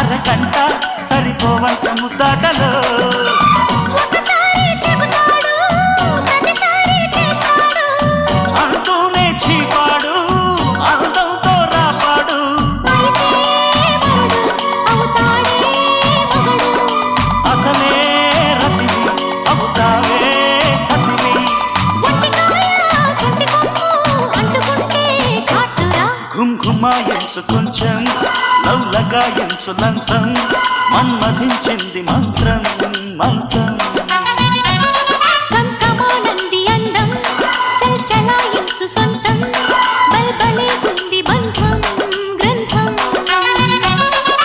అరగంట సరిపోవంత ముద్దాటలో అంటూనే చీపాడు అందంతో రాపాడు అసలే రతివి అవుతావే సతివి ఘుంఘుమాయించు కొంచెం లవ్ లగాయించు లంచం మన్మధించింది మంత్రం మంచం